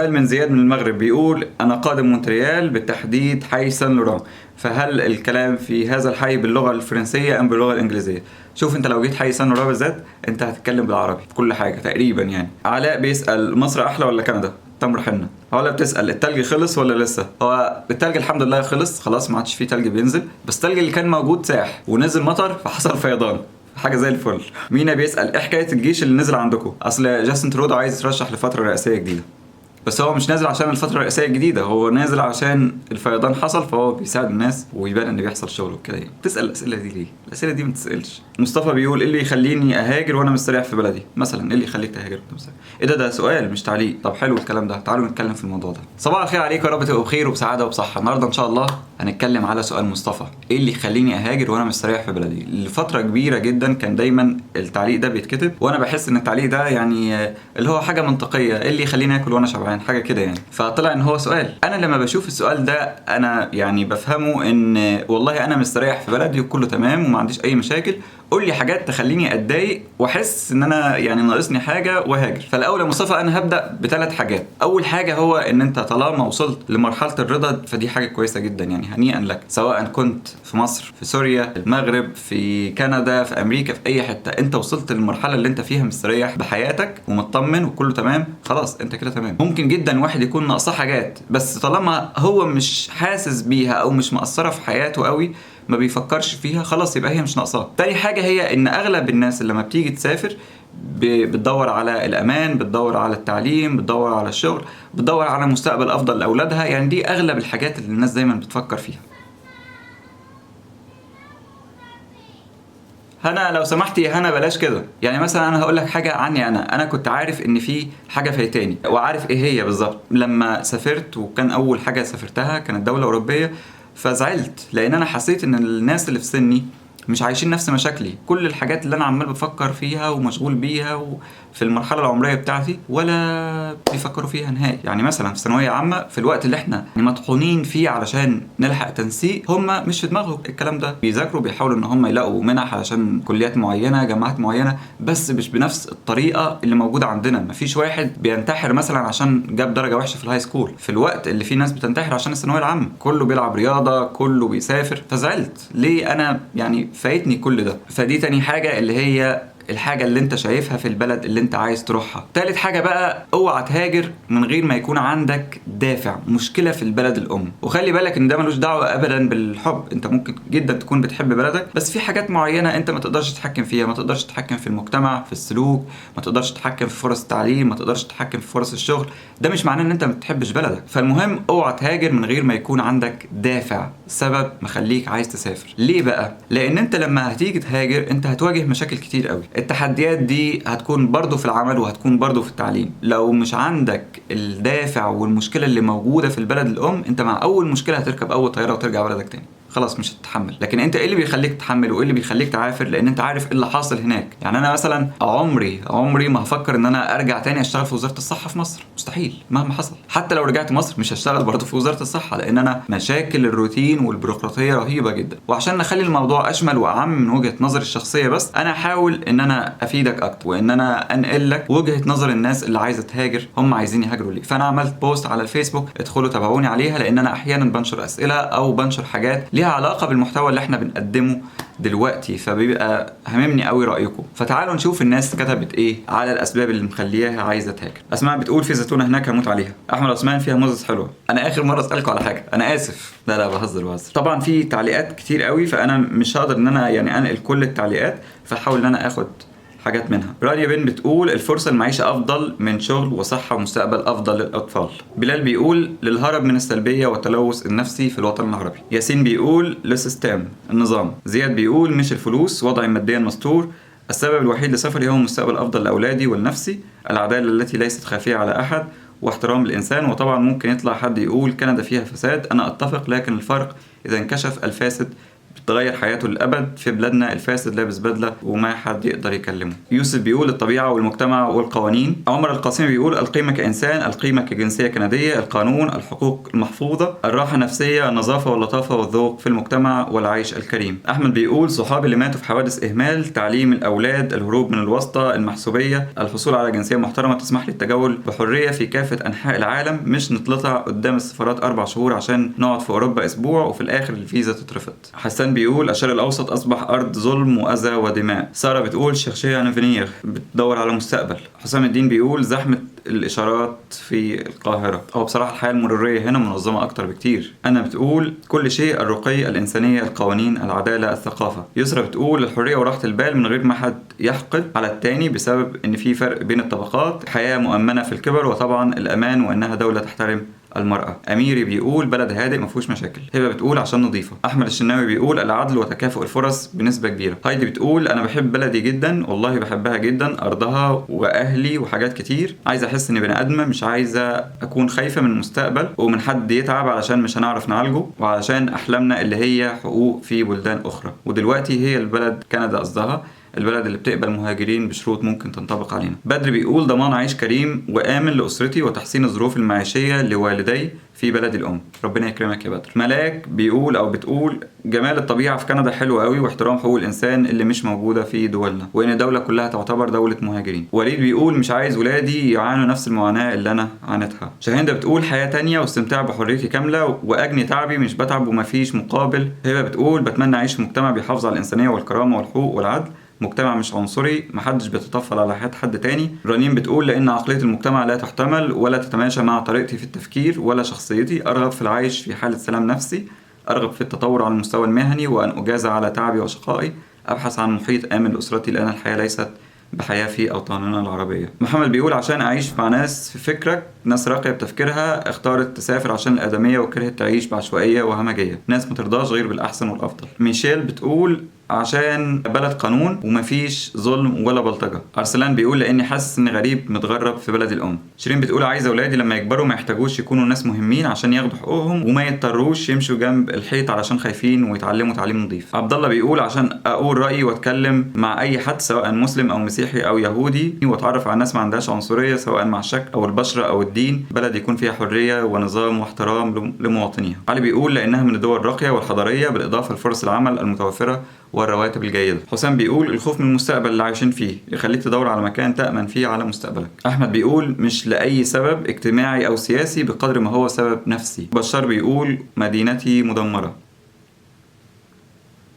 سؤال من زياد من المغرب بيقول أنا قادم مونتريال بالتحديد حي سان لوران، فهل الكلام في هذا الحي باللغة الفرنسية أم باللغة الإنجليزية؟ شوف أنت لو جيت حي سان لوران بالذات أنت هتتكلم بالعربي في كل حاجة تقريبا يعني. علاء بيسأل مصر أحلى ولا كندا؟ تمر حنة. ولا بتسأل التلج خلص ولا لسه؟ هو التلج الحمد لله خلص خلاص، ما عادش فيه تلج بينزل، بس التلج اللي كان موجود ساح ونزل مطر فحصل فيضان، حاجه زي الفل. مينا بيسأل ايه حكايه الجيش اللي نزل عندكم؟ اصل جاستن ترودو عايز يترشح لفتره رئاسيه جديده، بس هو مش نازل عشان الفترة الرئاسية الجديدة، هو نازل عشان الفيضان حصل فهو بيساعد الناس ويبان ان بيحصل شغل وكده يعني. تسأل الأسئلة دي ليه؟ الأسئلة دي ما تسألش. مصطفى بيقول ايه اللي يخليني اهاجر وانا مستريح في بلدي؟ مثلا ايه اللي يخليك تهاجر وانت مستريح؟ ايه ده سؤال مش تعليق. طب حلو الكلام ده، تعالوا نتكلم في الموضوع ده. صباح الخير عليكم، يا رب تبقوا بخير وبسعادة وبصحة. النهارده ان شاء الله هنتكلم على سؤال مصطفى، ايه اللي يخليني اهاجر وانا مستريح في بلدي؟ لفترة كبيرة جدا كان دايما التعليق ده بيتكتب، وانا بحس ان التعليق ده يعني اللي هو حاجة منطقية، ايه اللي يخليني اكل وانا شبعان، حاجة كده يعني. فطلع ان هو سؤال. انا لما بشوف السؤال ده انا يعني بفهمه ان والله انا مستريح في بلدي وكله تمام وما عنديش اي مشاكل، قول لي حاجات تخليني اتضايق واحس ان انا يعني ناقصني حاجه وهاجر. فالاول يا مصطفى انا هبدا بثلاث حاجات. اول حاجه هو ان انت طالما وصلت لمرحله الرضا فدي حاجه كويسه جدا يعني، هنيئا لك، سواء كنت في مصر، في سوريا، في المغرب، في كندا، في امريكا، في اي حته انت وصلت للمرحله اللي انت فيها مستريح بحياتك ومطمن وكله تمام، خلاص انت كده تمام. ممكن جدا واحد يكون ناقصه حاجات بس طالما هو مش حاسس بيها او مش مأثره في حياته قوي، ما بيفكرش فيها، خلاص يبقى هي مش ناقصاه. تاني حاجه هي ان اغلب الناس اللي لما بتيجي تسافر بتدور على الامان، بتدور على التعليم، بتدور على الشغل، بتدور على مستقبل افضل لاولادها، يعني دي اغلب الحاجات اللي الناس دايما بتفكر فيها. هنا لو سمحتي يا هنا بلاش كده. يعني مثلا انا هقول لك حاجه عني، انا كنت عارف ان في حاجه فايتاني وعارف ايه هي بالظبط لما سافرت، وكان اول حاجه سافرتها كانت دوله اوروبيه، فزعلت لان انا حسيت ان الناس اللي في سني مش عايشين نفس مشاكلي. كل الحاجات اللي انا عمال بفكر فيها ومشغول بيها في المرحله العمريه بتاعتي ولا بيفكروا فيها نهائي. يعني مثلا في ثانويه عامه، في الوقت اللي احنا مطحونين فيه علشان نلحق تنسيق، هم مش في دماغهم الكلام ده، بيذاكروا بيحاولوا ان هم يلاقوا منح علشان كليات معينه، جامعات معينه، بس مش بنفس الطريقه اللي موجوده عندنا. مفيش واحد بينتحر مثلا عشان جاب درجه وحشه في الهاي سكول في الوقت اللي فيه ناس بتنتحر عشان الثانويه العامه. كله بيلعب رياضه، كله بيسافر، فزعلت ليه انا يعني فايتني كل ده. فدي تاني حاجه اللي هي الحاجة اللي انت شايفها في البلد اللي انت عايز تروحها. تالت حاجة بقى، اوعى تهاجر من غير ما يكون عندك دافع، مشكلة في البلد الام. وخلي بالك ان ده ملوش دعوة ابدا بالحب، انت ممكن جدا تكون بتحب بلدك بس في حاجات معينة انت ما تقدرش تتحكم فيها، ما تقدرش تتحكم في المجتمع، في السلوك، ما تقدرش تتحكم في فرص التعليم، ما تقدرش تتحكم في فرص الشغل. ده مش معناه ان انت ما بتحبش بلدك. فالمهم اوعى تهاجر من غير ما يكون عندك دافع، سبب مخليك عايز تسافر. ليه بقى؟ لان انت لما هتيجي تهاجر انت هتواجه مشاكل كتير قوي. التحديات دي هتكون برضو في العمل وهتكون برضو في التعليم. لو مش عندك الدافع والمشكلة اللي موجودة في البلد الأم، انت مع أول مشكلة هتركب أول طيارة وترجع بلدك تاني، خلاص مش هتتحمل. لكن انت ايه اللي بيخليك تتحمل وايه اللي بيخليك تعافر؟ لان انت عارف ايه اللي حاصل هناك. يعني انا مثلا عمري ما هفكر ان انا ارجع تاني اشتغل في وزارة الصحة في مصر، مستحيل مهما حصل. حتى لو رجعت مصر مش هشتغل برضه في وزارة الصحة، لان انا مشاكل الروتين والبيروقراطية رهيبة جدا. وعشان نخلي الموضوع اشمل واعم من وجهة نظري الشخصية بس، انا احاول ان انا افيدك اكتر وان انا انقل لك وجهة نظر الناس اللي عايزة تهاجر، هم عايزين يهاجروا ليه. فانا عملت بوست على الفيسبوك، ادخلوا تابعوني عليها، لان انا احيانا بنشر اسئلة او بنشر حاجات ليها علاقة بالمحتوى اللي احنا بنقدمه دلوقتي، فبيبقى هممني قوي رايكم. فتعالوا نشوف الناس كتبت ايه على الاسباب اللي مخلياها عايزه تهاجر. اسماء بتقول في زيتونه هناك هموت عليها. احمد عثمان فيها موزس حلوه. انا اخر مره اسالكم على حاجه، انا اسف، لا بهزر. طبعا في تعليقات كتير قوي فانا مش هقدر ان انا يعني انقل كل التعليقات، فحاول ان انا اخد حاجات منها. رانيا بن بتقول الفرصة المعيشة أفضل من شغل وصحة ومستقبل أفضل للأطفال. بلال بيقول للهرب من السلبية والتلوث النفسي في الوطن العربي. ياسين بيقول للسيستم النظام. زياد بيقول مش الفلوس، وضعي ماديا مستور، السبب الوحيد لسفري هو مستقبل أفضل لأولادي والنفسي، العدالة التي ليست خافية على أحد، واحترام الإنسان. وطبعا ممكن يطلع حد يقول كندا فيها فساد، أنا أتفق، لكن الفرق إذا انكشف الفاسد تغير حياته للأبد. في بلادنا الفاسد لابس بدلة وما حد يقدر يكلمه. يوسف بيقول الطبيعة والمجتمع والقوانين. عمر القاسمي بيقول القيمة كإنسان، القيمة كجنسية كندية، القانون، الحقوق المحفوظة، الراحة النفسية، النظافة واللطافة والذوق في المجتمع والعيش الكريم. أحمد بيقول صحابي اللي ماتوا في حوادث إهمال، تعليم الأولاد، الهروب من الواسطة، المحسوبية، الحصول على جنسية محترمة تسمح لي التجول بحرية في كافة أنحاء العالم، مش نتلطع قدام السفارات 4 شهور عشان نقعد في أوروبا أسبوع وفي الآخر الفيزا تترفض. حسان بيقول الشرق الأوسط أصبح أرض ظلم وأذى ودماء. سارة بتقول شيرشي أن فينير، بتدور على مستقبل. حسام الدين بيقول زحمة الإشارات في القاهرة. هو بصراحة الحياة المرورية هنا منظمة أكتر بكتير. أنا بتقول كل شيء، الرقي، الإنسانية، القوانين، العدالة، الثقافة. يسرى بتقول الحرية وراحة البال من غير ما حد يحقد على التاني بسبب إن في فرق بين الطبقات، حياة مؤمنة في الكبر، وطبعا الأمان، وإنها دولة تحترم المرأة. أميري بيقول بلد هادئ مفهوش مشاكل. هبة بتقول عشان نظيفة. أحمد الشناوي بيقول العدل وتكافؤ الفرص بنسبة كبيرة. هايدي بتقول أنا بحب بلدي جدا، والله بحبها جدا، أرضها وأهلي وحاجات كتير. عايزة أحس إني بني آدمة، مش عايزة أكون خايفة من المستقبل ومن حد يتعب علشان مش هنعرف نعالجه، وعلشان أحلامنا اللي هي حقوق في بلدان أخرى. ودلوقتي هي البلد كندا قصدها، البلد اللي بتقبل مهاجرين بشروط ممكن تنطبق علينا. بدر بيقول ضمان عيش كريم وآمن لأسرتي وتحسين الظروف المعيشية لوالدي في بلد الأم. ربنا يكرمك يا بدر. ملاك بيقول أو بتقول جمال الطبيعة في كندا حلو قوي، واحترام حقوق الإنسان اللي مش موجودة في دولنا، وإن الدولة كلها تعتبر دولة مهاجرين. وليد بيقول مش عايز ولادي يعانوا نفس المعاناة اللي أنا عانتها. شاهندة بتقول حياة تانية واستمتاع بحريتي كاملة وأجني تعبي، مش بتعب ومفيش مقابل. هبة بتقول بتمنى أعيش في مجتمع بيحافظ على الإنسانية والكرامة والحقوق والعدل، مجتمع مش عنصري، محدش بيتطفل على حياة حد تاني. رنين بتقول لأن عقلية المجتمع لا تحتمل ولا تتماشى مع طريقتي في التفكير ولا شخصيتي. أرغب في العيش في حالة سلام نفسي، أرغب في التطور على المستوى المهني وأن أجازى على تعبي وشقائي، أبحث عن محيط آمن لأسرتي لأن الحياة ليست بحياة في أوطاننا العربية. محمد بيقول عشان أعيش مع ناس في فكرك، ناس راقية بتفكيرها، اختارت تسافر عشان الآدمية وكرهت تعيش بعشوائية وهمجية، ناس مترضاش غير بالأحسن والأفضل. ميشيل بتقول عشان بلد قانون ومفيش ظلم ولا بلطجة. أرسلان بيقول لأني حاسس إني غريب متغرب في بلد الأم. شيرين بتقول عايزة أولادي لما يكبروا ما يحتاجوش يكونوا ناس مهمين عشان ياخدوا حقوقهم وما يضطروش يمشوا جنب الحيط علشان خايفين ويتعلموا تعليم نظيف. عبد الله بيقول عشان أقول رأيي وأتكلم مع أي حد سواء مسلم أو مسيحي أو يهودي، وأتعرف على الناس ما عندهاش عنصرية سواء مع الشكل أو البشرة أو الدين، بلد يكون فيها حرية ونظام واحترام لمواطنيها. علي بيقول لأنها من الدول الراقية والحضارية بالإضافة لفرص العمل المتوفرة والرواتب الجيدة. حسام بيقول الخوف من المستقبل اللي عايشين فيه يخليك تدور على مكان تأمن فيه على مستقبلك. أحمد بيقول مش لأي سبب اجتماعي أو سياسي بقدر ما هو سبب نفسي. بشار بيقول مدينتي مدمرة.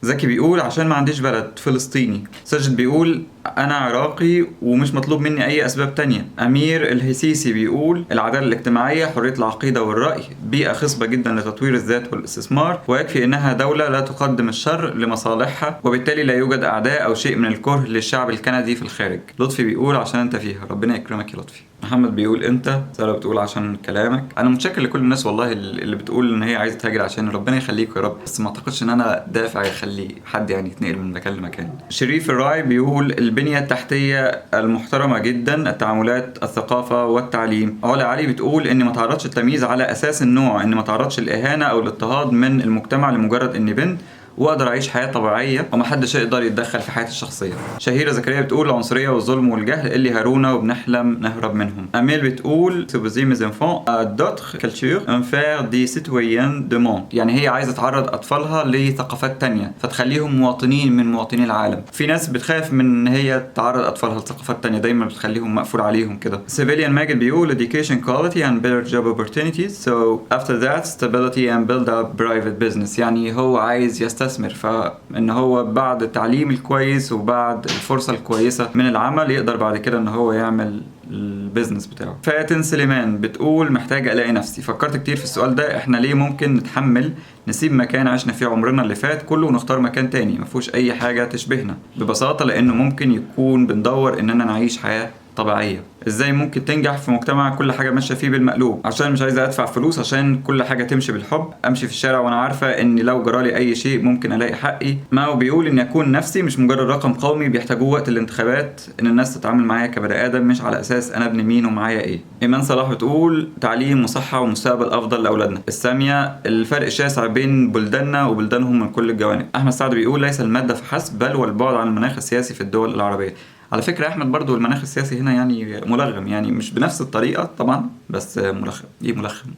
زكي بيقول عشان ما عنديش بلد. فلسطيني. ساجد بيقول أنا عراقي ومش مطلوب مني أي أسباب تانية. أمير الهسيسي بيقول العدالة الاجتماعية، حرية العقيدة والرأي، بيئة خصبة جدا لتطوير الذات والاستثمار، ويكفي إنها دولة لا تقدم الشر لمصالحها وبالتالي لا يوجد أعداء أو شيء من الكره للشعب الكندي في الخارج. لطفي بيقول عشان أنت فيها. ربنا يكرمك يا لطفي. محمد بيقول أنت. سارة بتقول عشان كلامك. أنا متشكر لكل الناس والله اللي بتقول إن هي عايزة تهاجر عشان ربنا يخليك يا رب، بس ما أعتقدش إن أنا دافع يخلي حد يعني يتنقل من مكان لمكان. شريف الراعي بيقول البنية التحتية المحترمة جدا، التعاملات، الثقافة والتعليم. علا علي بتقول إني ما تعرضش التمييز على أساس النوع، إني ما تعرضش الإهانة أو الاضطهاد من المجتمع لمجرد إني بنت، واقدر اعيش حياه طبيعيه ومحدش يقدر يتدخل في حياتي الشخصيه. شهيره زكريا بتقول العنصريه والظلم والجهل اللي هارونا وبنحلم نهرب منهم. اميل بتقول سوبوزي ميز انفون ا دوتر كالتور ان فير دي سيتويان دو موند، يعني هي عايزه تعرض اطفالها لثقافات تانية فتخليهم مواطنين من مواطني العالم. في ناس بتخاف من ان هي تعرض اطفالها لثقافات تانية، دايما بتخليهم مقفول عليهم كده. سيفيليان ماجد بيقول education quality and better job opportunities so after that stability and build up private business، يعني هو عايز يستثمر، فإن هو بعد التعليم الكويس وبعد الفرصة الكويسة من العمل يقدر بعد كده إن هو يعمل البيزنس بتاعه. فاتن سليمان بتقول محتاجة ألاقي نفسي. فكرت كتير في السؤال ده، إحنا ليه ممكن نتحمل نسيب مكان عشنا فيه عمرنا اللي فات كله ونختار مكان تاني مفهوش أي حاجة تشبهنا؟ ببساطة لأنه ممكن يكون بندور إننا نعيش حياة طبيعية. ازاي ممكن تنجح في مجتمع كل حاجة ماشية فيه بالمقلوب؟ عشان مش عايزة ادفع فلوس عشان كل حاجة تمشي بالحب، امشي في الشارع وانا عارفة ان لو جرالي اي شيء ممكن الاقي حقي. ما هو بيقول ان اكون نفسي مش مجرد رقم قومي بيحتاجوه وقت الانتخابات، ان الناس تتعامل معايا كبني ادم مش على اساس انا ابن مين ومعايا ايه. ايمان صلاح بتقول تعليم وصحة ومستقبل افضل لاولادنا. السامية الفرق شاسع بين بلداننا وبلدانهم من كل الجوانب. احمد سعد بيقول ليس المادة فحسب بل والبعد عن المناخ السياسي في الدول العربية. على فكرة يا أحمد برضو المناخ السياسي هنا يعني ملغم، يعني مش بنفس الطريقة طبعا بس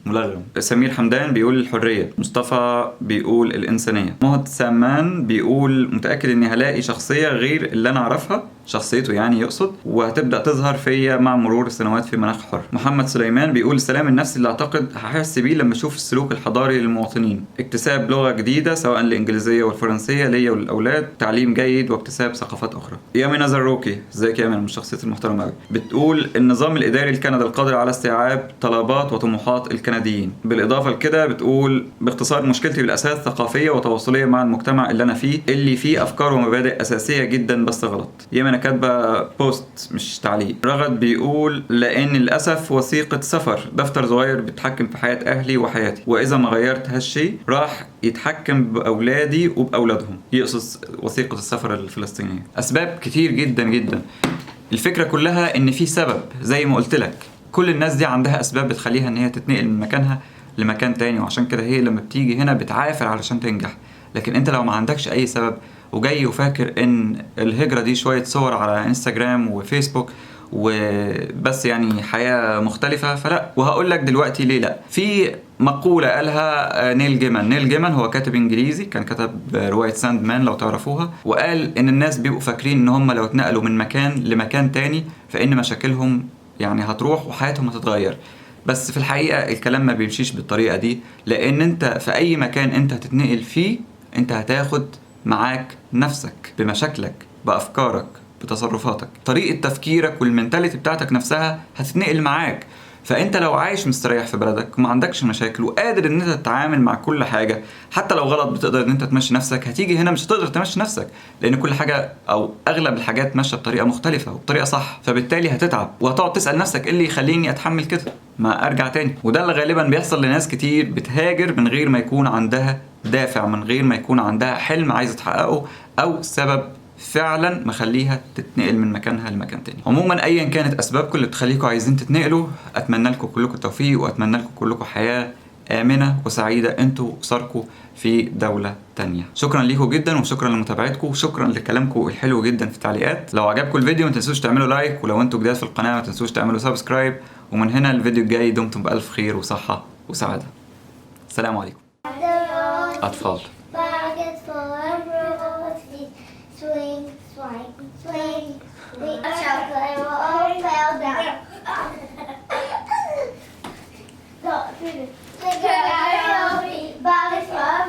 ملغم. سمير حمدان بيقول الحرية. مصطفى بيقول الإنسانية. مهد سامان بيقول متأكد إني هلاقي شخصية غير اللي أنا أعرفها، شخصيته يعني يقصد، وهتبدأ تظهر فيا مع مرور السنوات في مناخ حر. محمد سليمان بيقول السلام النفسي اللي أعتقد هحس بيه لما أشوف السلوك الحضاري للمواطنين، اكتساب لغة جديدة سواء الإنجليزية والفرنسية ليا وللأولاد، تعليم جيد واكتساب ثقافات أخرى. يامي نزروكي، ازيك يا يامي، من الشخصيات المحترمة أوي، بتقول النظام الإداري الكندي القادر على استيعاب طلبات وطموحات الكنديين. بالإضافة لكده بتقول باختصار مشكلتي بالأساس ثقافية وتواصلية مع المجتمع اللي أنا فيه، اللي فيه أفكار ومبادئ أساسية جدا بس غلط. يامي كاتبة بوست مش تعليق. رغد بيقول لأن للأسف وثيقة سفر دفتر صغير بيتحكم في حياة أهلي وحياتي، وإذا ما غيرت هالشيء راح يتحكم بأولادي وبأولادهم. يقصد وثيقة السفر الفلسطينية. أسباب كتير جدا جدا. الفكرة كلها إن في سبب زي ما قلت لك، كل الناس دي عندها أسباب بتخليها إن هي تتنقل من مكانها لمكان تاني، وعشان كده هي لما بتيجي هنا بتعافر علشان تنجح. لكن أنت لو ما عندكش أي سبب وجاي وفاكر ان الهجرة دي شوية صور على انستجرام وفيسبوك وبس يعني حياة مختلفة، فلا. وهقول لك دلوقتي ليه لا. في مقولة قالها نيل جيمان هو كاتب انجليزي، كان كتب رواية ساند مان لو تعرفوها، وقال ان الناس بيبقوا فاكرين ان هم لو اتنقلوا من مكان لمكان تاني فان مشاكلهم يعني هتروح وحياتهم هتتغير. بس في الحقيقة الكلام ما بيمشيش بالطريقة دي، لان انت في اي مكان انت هتتنقل فيه انت هتاخد معاك نفسك بمشاكلك بأفكارك بتصرفاتك، طريقة تفكيرك والمنتاليتي بتاعتك نفسها هتتنقل معاك. فانت لو عايش مستريح في بلدك وما عندكش مشاكل وقادر ان انت تتعامل مع كل حاجة، حتى لو غلط بتقدر ان انت تمشي نفسك، هتيجي هنا مش هتقدر تمشي نفسك، لان كل حاجة او اغلب الحاجات ماشية بطريقة مختلفة وبطريقة صح، فبالتالي هتتعب وهتقعد تسأل نفسك ايه اللي يخليني اتحمل كده، ما ارجع تاني. وده اللي غالبا بيحصل لناس كتير بتهاجر من غير ما يكون عندها دافع، من غير ما يكون عندها حلم عايزة تحققه او سبب فعلا مخليها تتنقل من مكانها لمكان تاني. عموما ايا كانت اسبابكم اللي بتخليكم عايزين تتنقلوا، اتمنى لكم كلكم التوفيق، واتمنى لكم كلكم حياة آمنة وسعيدة انتوا واسركم في دولة تانية. شكرا ليكم جدا وشكرا لمتابعتكم وشكرا لكلامكم الحلو جدا في التعليقات. لو عجبكم الفيديو ما تنسوش تعملوا لايك، ولو انتوا جداد في القناة ما تنسوش تعملوا سبسكرايب. ومن هنا الفيديو الجاي دمتم بألف خير وصحة وسعادة. السلام عليكم. أطفال. Swing, swing, swing. The chocolate all fell down. The girl, Bobby's mom,